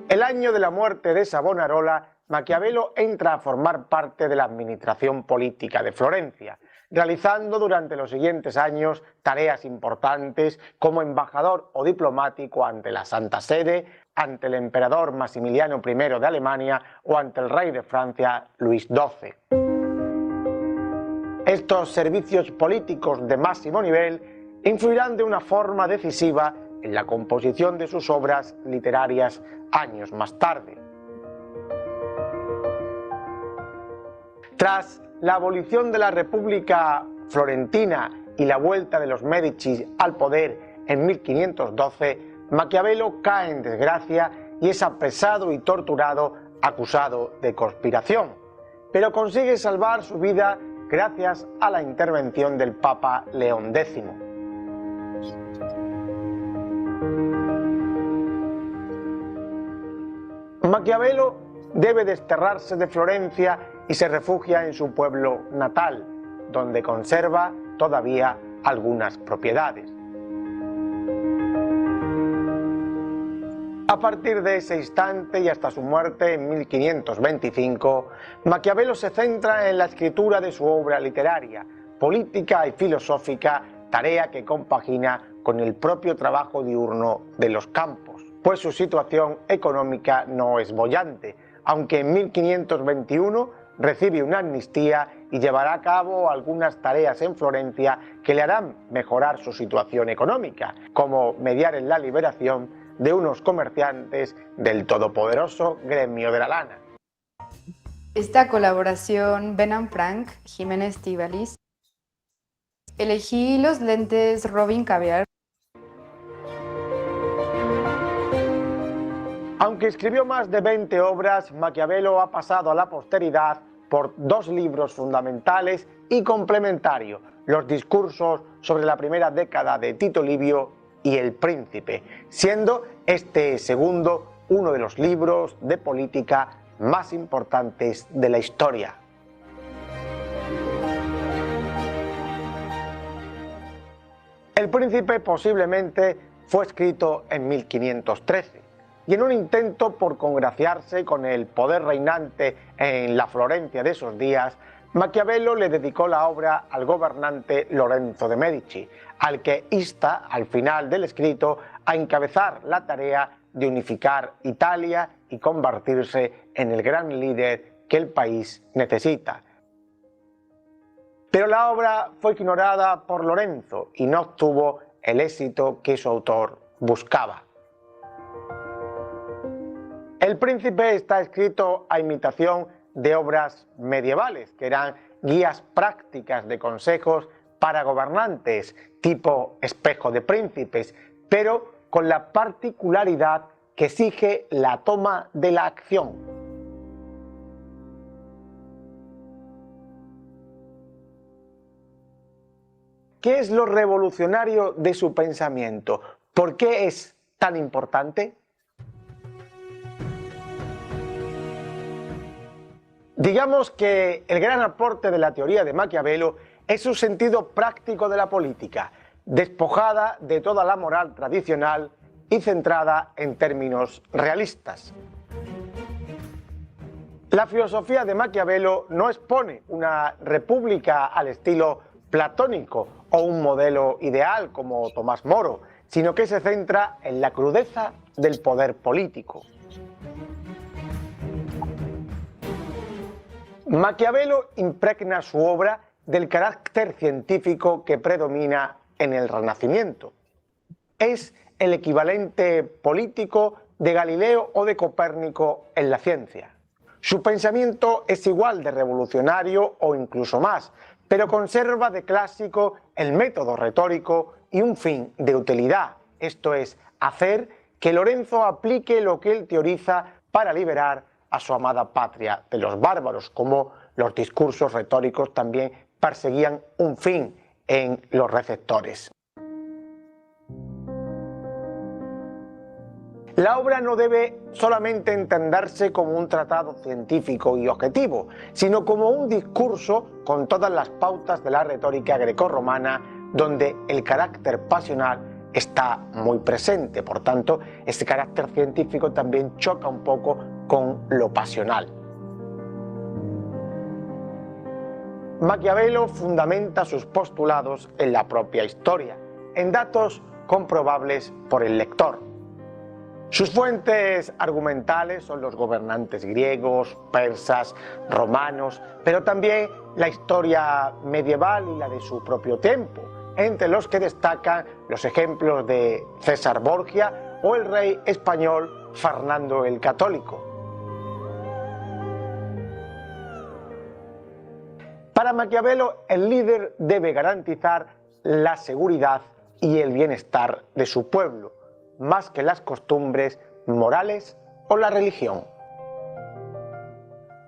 El año de la muerte de Savonarola, Maquiavelo entra a formar parte de la administración política de Florencia, realizando durante los siguientes años tareas importantes como embajador o diplomático ante la Santa Sede, ante el emperador Maximiliano I de Alemania o ante el rey de Francia Luis XII. Estos servicios políticos de máximo nivel influirán de una forma decisiva en la composición de sus obras literarias años más tarde. Tras la abolición de la República Florentina y la vuelta de los Médicis al poder en 1512, Maquiavelo cae en desgracia y es apresado y torturado, acusado de conspiración, pero consigue salvar su vida gracias a la intervención del Papa León X. Maquiavelo debe desterrarse de Florencia y se refugia en su pueblo natal, donde conserva todavía algunas propiedades. A partir de ese instante y hasta su muerte en 1525, Maquiavelo se centra en la escritura de su obra literaria, política y filosófica, tarea que compagina con el propio trabajo diurno de los campos, pues su situación económica no es boyante, aunque en 1521 recibe una amnistía y llevará a cabo algunas tareas en Florencia que le harán mejorar su situación económica, como mediar en la liberación de unos comerciantes del todopoderoso gremio de la lana. Esta colaboración Ben and Frank, Jiménez Estíbaliz. Elegí los lentes Robin Caviar. Aunque escribió más de 20 obras, Maquiavelo ha pasado a la posteridad por dos libros fundamentales y complementarios: los discursos sobre la primera década de Tito Livio y El Príncipe, siendo este segundo uno de los libros de política más importantes de la historia. El Príncipe posiblemente fue escrito en 1513 y en un intento por congraciarse con el poder reinante en la Florencia de esos días, Maquiavelo le dedicó la obra al gobernante Lorenzo de Medici, al que insta al final del escrito a encabezar la tarea de unificar Italia y convertirse en el gran líder que el país necesita. Pero la obra fue ignorada por Lorenzo y no obtuvo el éxito que su autor buscaba. El Príncipe está escrito a imitación de obras medievales, que eran guías prácticas de consejos para gobernantes, tipo Espejo de Príncipes, pero con la particularidad que exige la toma de la acción. ¿Qué es lo revolucionario de su pensamiento? ¿Por qué es tan importante? Digamos que el gran aporte de la teoría de Maquiavelo es su sentido práctico de la política, despojada de toda la moral tradicional y centrada en términos realistas. La filosofía de Maquiavelo no expone una república al estilo platónico o un modelo ideal como Tomás Moro, sino que se centra en la crudeza del poder político. Maquiavelo impregna su obra del carácter científico que predomina en el Renacimiento. Es el equivalente político de Galileo o de Copérnico en la ciencia. Su pensamiento es igual de revolucionario o incluso más, pero conserva de clásico el método retórico y un fin de utilidad, esto es, hacer que Lorenzo aplique lo que él teoriza para liberar a su amada patria de los bárbaros, como los discursos retóricos también perseguían un fin en los receptores. La obra no debe solamente entenderse como un tratado científico y objetivo, sino como un discurso con todas las pautas de la retórica grecorromana, donde el carácter pasional está muy presente. Por tanto, este carácter científico también choca un poco con lo pasional. Maquiavelo fundamenta sus postulados en la propia historia, en datos comprobables por el lector. Sus fuentes argumentales son los gobernantes griegos, persas, romanos, pero también la historia medieval y la de su propio tiempo, entre los que destacan los ejemplos de César Borgia o el rey español Fernando el Católico. Para Maquiavelo, el líder debe garantizar la seguridad y el bienestar de su pueblo, más que las costumbres morales o la religión.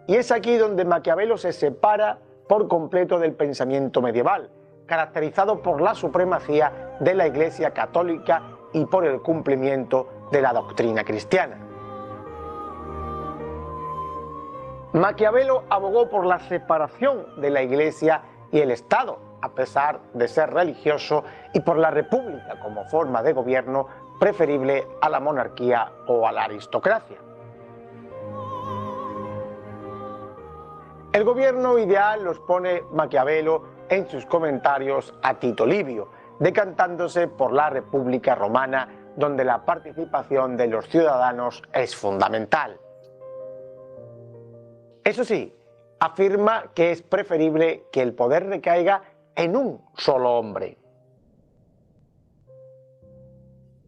Y es aquí donde Maquiavelo se separa por completo del pensamiento medieval, caracterizado por la supremacía de la Iglesia católica y por el cumplimiento de la doctrina cristiana. Maquiavelo abogó por la separación de la Iglesia y el Estado, a pesar de ser religioso, y por la república como forma de gobierno preferible a la monarquía o a la aristocracia. El gobierno ideal los pone Maquiavelo en sus comentarios a Tito Livio, decantándose por la República Romana, donde la participación de los ciudadanos es fundamental. Eso sí, afirma que es preferible que el poder recaiga en un solo hombre.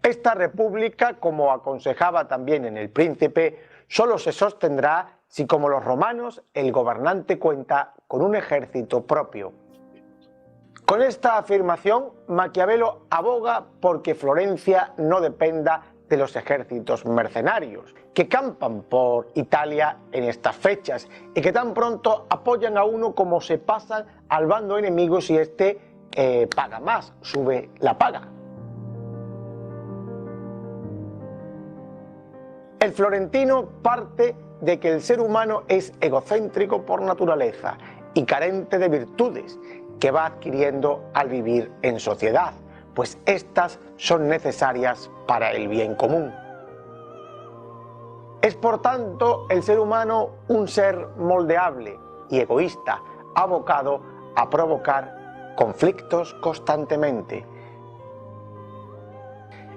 Esta república, como aconsejaba también en El Príncipe, solo se sostendrá si, como los romanos, el gobernante cuenta con un ejército propio. Con esta afirmación, Maquiavelo aboga porque Florencia no dependa de los ejércitos mercenarios que campan por Italia en estas fechas y que tan pronto apoyan a uno como se pasan al bando enemigo si éste paga más, sube la paga. El florentino parte de que el ser humano es egocéntrico por naturaleza y carente de virtudes que va adquiriendo al vivir en sociedad, pues éstas son necesarias para el bien común. Es por tanto el ser humano un ser moldeable y egoísta, abocado a provocar conflictos constantemente.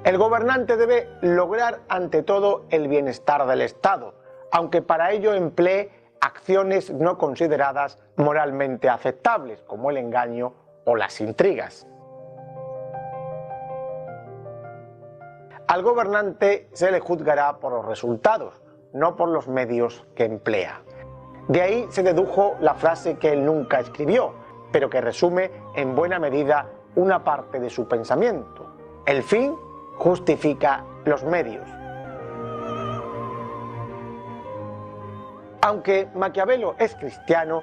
El gobernante debe lograr ante todo el bienestar del Estado, aunque para ello emplee acciones no consideradas moralmente aceptables, como el engaño o las intrigas. Al gobernante se le juzgará por los resultados, no por los medios que emplea. De ahí se dedujo la frase que él nunca escribió, pero que resume en buena medida una parte de su pensamiento: el fin justifica los medios. Aunque Maquiavelo es cristiano,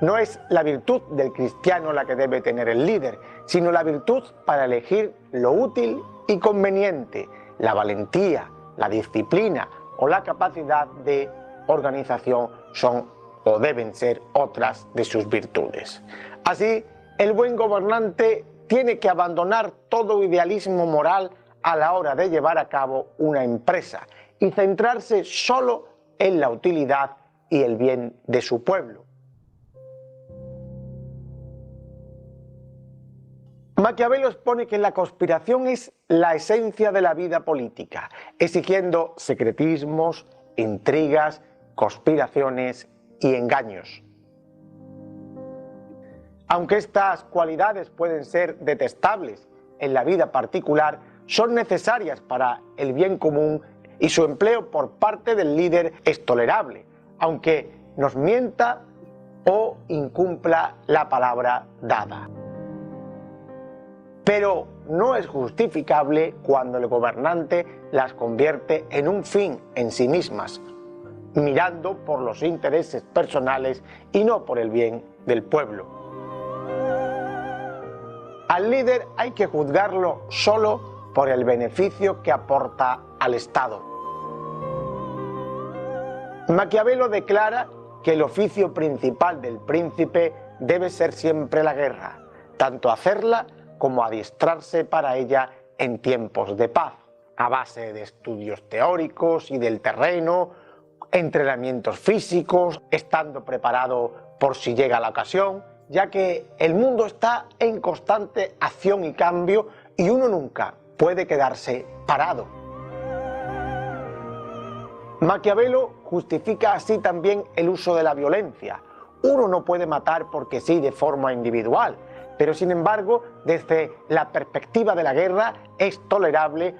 no es la virtud del cristiano la que debe tener el líder, sino la virtud para elegir lo útil y conveniente, la valentía, la disciplina o la capacidad de organización son o deben ser otras de sus virtudes. Así, el buen gobernante tiene que abandonar todo idealismo moral a la hora de llevar a cabo una empresa y centrarse solo en la utilidad y el bien de su pueblo. Maquiavelo expone que la conspiración es la esencia de la vida política, exigiendo secretismos, intrigas, conspiraciones y engaños. Aunque estas cualidades pueden ser detestables en la vida particular, son necesarias para el bien común y su empleo por parte del líder es tolerable, aunque nos mienta o incumpla la palabra dada. Pero no es justificable cuando el gobernante las convierte en un fin en sí mismas, mirando por los intereses personales y no por el bien del pueblo. Al líder hay que juzgarlo solo por el beneficio que aporta al Estado. Maquiavelo declara que el oficio principal del príncipe debe ser siempre la guerra, tanto hacerla como adiestrarse para ella en tiempos de paz, a base de estudios teóricos y del terreno, entrenamientos físicos, estando preparado por si llega la ocasión, ya que el mundo está en constante acción y cambio y uno nunca puede quedarse parado. Maquiavelo justifica así también el uso de la violencia. Uno no puede matar porque sí de forma individual, pero sin embargo, desde la perspectiva de la guerra es tolerable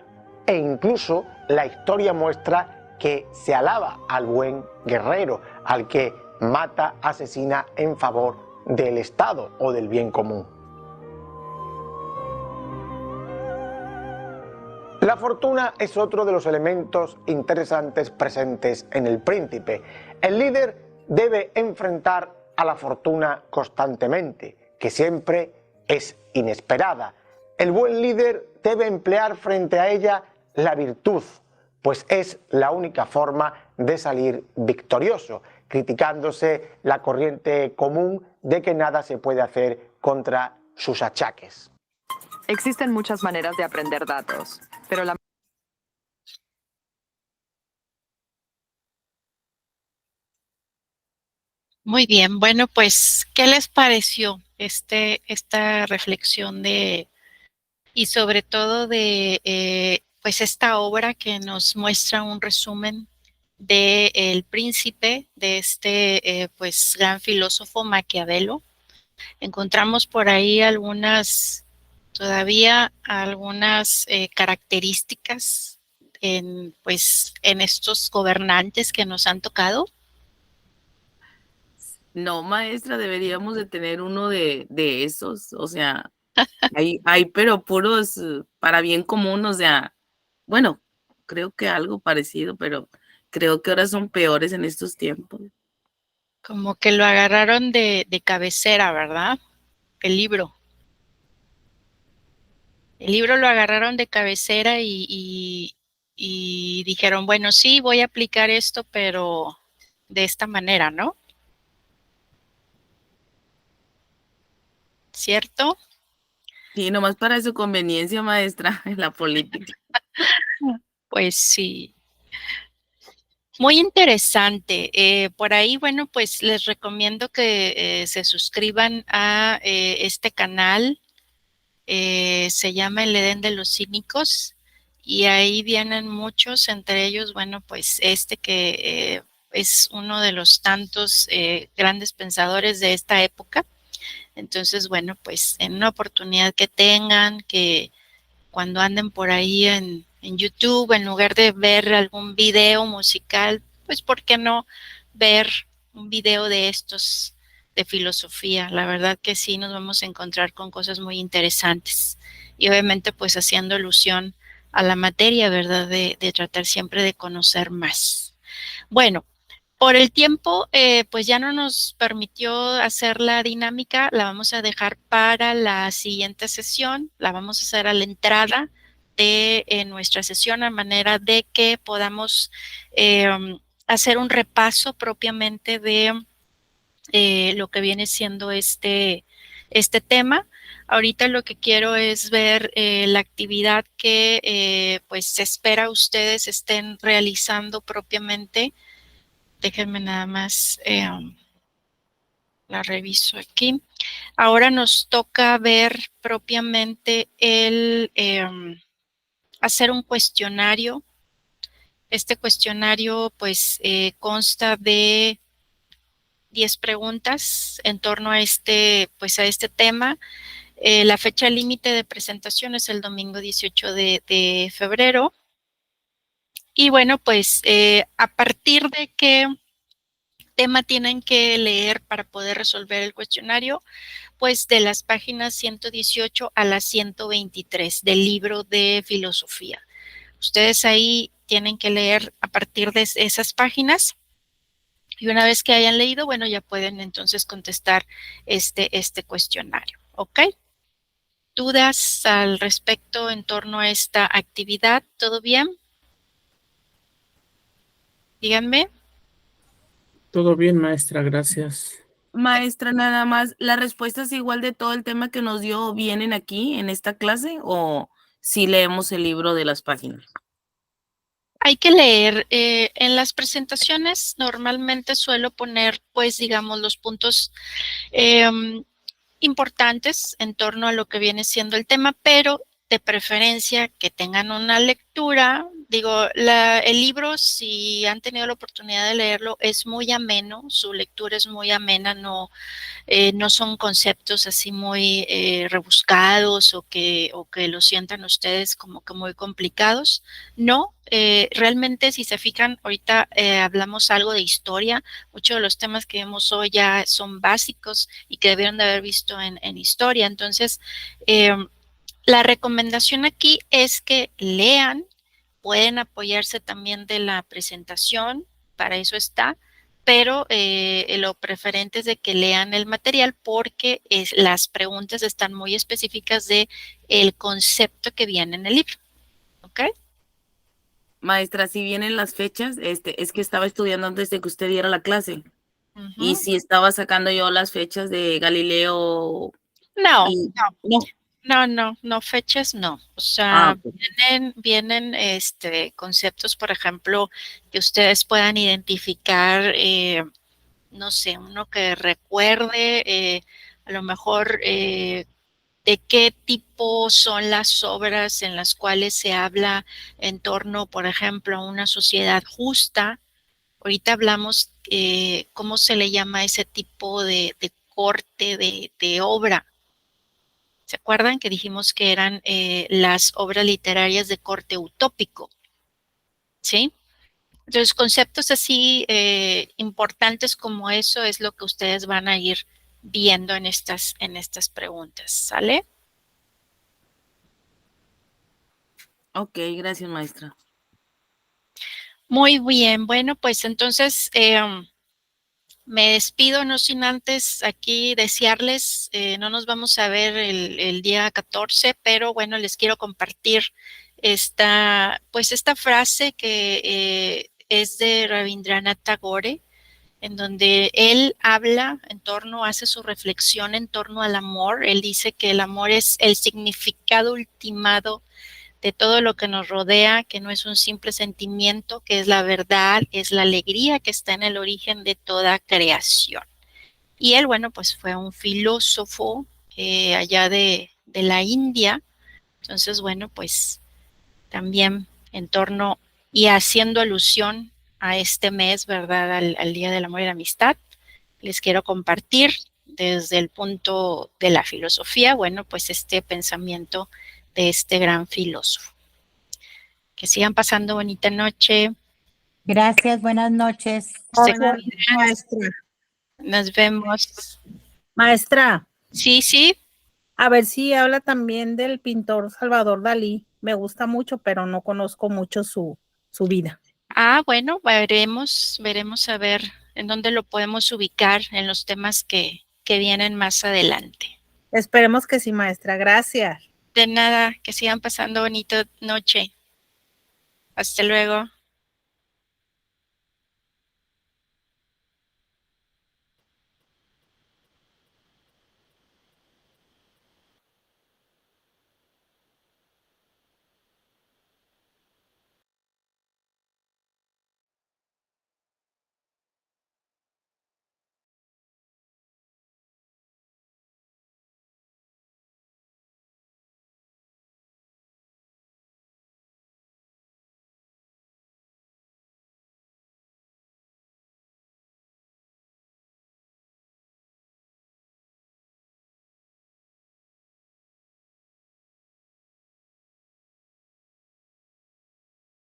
e incluso la historia muestra que se alaba al buen guerrero, al que mata, asesina en favor del Estado o del bien común. La fortuna es otro de los elementos interesantes presentes en El Príncipe. El líder debe enfrentar a la fortuna constantemente, que siempre es inesperada. El buen líder debe emplear frente a ella la virtud, pues es la única forma de salir victorioso, criticándose la corriente común de que nada se puede hacer contra sus achaques. Existen muchas maneras de aprender datos, pero la Muy bien, bueno, pues, ¿qué les pareció esta reflexión y sobre todo de pues esta obra que nos muestra un resumen de El Príncipe, de pues gran filósofo Maquiavelo? Encontramos por ahí todavía algunas características en estos gobernantes que nos han tocado. No, maestra, deberíamos de tener uno de esos, o sea, hay pero puros para bien común, o sea, bueno, creo que algo parecido, pero creo que ahora son peores en estos tiempos. Como que lo agarraron de cabecera, ¿verdad? El libro. El libro lo agarraron de cabecera y dijeron, bueno, sí, voy a aplicar esto, pero de esta manera, ¿no? ¿Cierto? Sí, nomás para su conveniencia, maestra, en la política. Pues sí. Muy interesante. Por ahí, bueno, pues les recomiendo que se suscriban a este canal. Se llama El Edén de los Cínicos y ahí vienen muchos, entre ellos, bueno, pues que es uno de los tantos grandes pensadores de esta época. Entonces, bueno, pues en una oportunidad que tengan, que cuando anden por ahí en YouTube, en lugar de ver algún video musical, pues ¿por qué no ver un video de estos de filosofía? La verdad que sí nos vamos a encontrar con cosas muy interesantes y obviamente pues haciendo alusión a la materia, ¿verdad? De tratar siempre de conocer más. Bueno, por el tiempo, pues ya no nos permitió hacer la dinámica, la vamos a dejar para la siguiente sesión, la vamos a hacer a la entrada de nuestra sesión, a manera de que podamos hacer un repaso propiamente de lo que viene siendo este tema. Ahorita lo que quiero es ver la actividad que pues se espera ustedes estén realizando propiamente. Déjenme nada más, la reviso aquí. Ahora nos toca ver propiamente hacer un cuestionario. Este cuestionario pues consta de 10 preguntas en torno a pues a este tema. La fecha límite de presentación es el domingo 18 de febrero. Y bueno, pues a partir de qué tema tienen que leer para poder resolver el cuestionario, pues de las páginas 118 a las 123 del libro de filosofía. Ustedes ahí tienen que leer a partir de esas páginas y una vez que hayan leído, bueno, ya pueden entonces contestar este cuestionario, ¿ok? ¿Dudas al respecto en torno a esta actividad? ¿Todo bien? Díganme. Todo bien, maestra, gracias. Maestra, nada más, ¿la respuesta es igual de todo el tema que nos dio vienen aquí en esta clase o si leemos el libro de las páginas? Hay que leer. En las presentaciones normalmente suelo poner, pues, digamos, los puntos importantes en torno a lo que viene siendo el tema, pero de preferencia que tengan una lectura Digo, el libro, si han tenido la oportunidad de leerlo, es muy ameno, su lectura es muy amena, no son conceptos así muy rebuscados o que lo sientan ustedes como que muy complicados. No, realmente si se fijan, ahorita hablamos algo de historia, muchos de los temas que vemos hoy ya son básicos y que debieron de haber visto en historia. Entonces, la recomendación aquí es que lean, pueden apoyarse también de la presentación, para eso está, pero lo preferente es de que lean el material porque las preguntas están muy específicas de el concepto que viene en el libro, ¿ok? Maestra, si vienen las fechas, es que estaba estudiando antes de que usted diera la clase. Y Ujú. si estaba sacando yo las fechas de Galileo No, y no. no, fechas no. O Ah, sea, ok. vienen conceptos, por ejemplo, que ustedes puedan identificar, no sé, uno que recuerde, a lo mejor de qué tipo son las obras en las cuales se habla en torno, por ejemplo, a una sociedad justa. Ahorita hablamos cómo se le llama ese tipo de corte de obra. ¿Se acuerdan que dijimos que eran las obras literarias de corte utópico? ¿Sí? Entonces, conceptos así importantes como eso es lo que ustedes van a ir viendo en estas preguntas, ¿sale? Ok, gracias, maestra. Muy bien, bueno, pues entonces me despido, no sin antes aquí desearles, no nos vamos a ver el día 14, pero bueno, les quiero compartir pues esta frase que es de Rabindranath Tagore, en donde él habla en torno, hace su reflexión en torno al amor. Él dice que el amor es el significado ultimado de todo lo que nos rodea, que no es un simple sentimiento, que es la verdad, es la alegría que está en el origen de toda creación. Y él, bueno, pues fue un filósofo allá de la India. Entonces, bueno, pues también en torno y haciendo alusión a este mes, ¿verdad? Al Día del Amor y la Amistad, les quiero compartir desde el punto de la filosofía, bueno, pues este pensamiento de este gran filósofo. Que sigan pasando bonita noche. Gracias, buenas noches. Se Gracias, cuidan. maestra. Nos vemos. Maestra, Sí, sí. a ver si habla también del pintor Salvador Dalí. Me gusta mucho, pero no conozco mucho su vida. Ah, bueno, veremos a ver en dónde lo podemos ubicar en los temas que vienen más adelante. Esperemos que sí, maestra. Gracias. De nada, que sigan pasando bonita noche. Hasta luego.